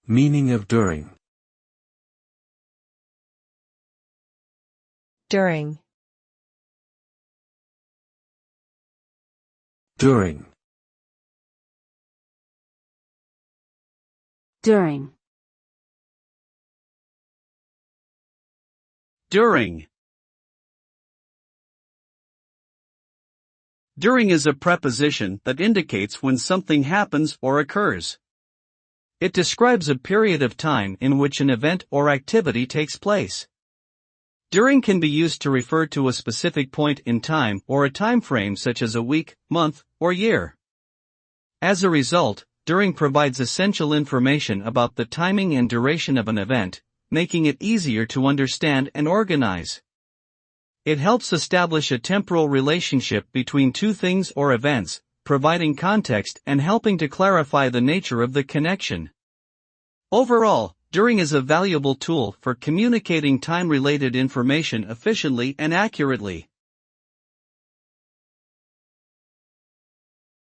Meaning of during. During. During. During. During. During is a preposition that indicates when something happens or occurs. It describes a period of time in which an event or activity takes place. During can be used to refer to a specific point in time or a time frame such as a week, month, or year. As a result, during provides essential information about the timing and duration of an event, making it easier to understand and organize. It helps establish a temporal relationship between two things or events, providing context and helping to clarify the nature of the connection. Overall, during is a valuable tool for communicating time-related information efficiently and accurately.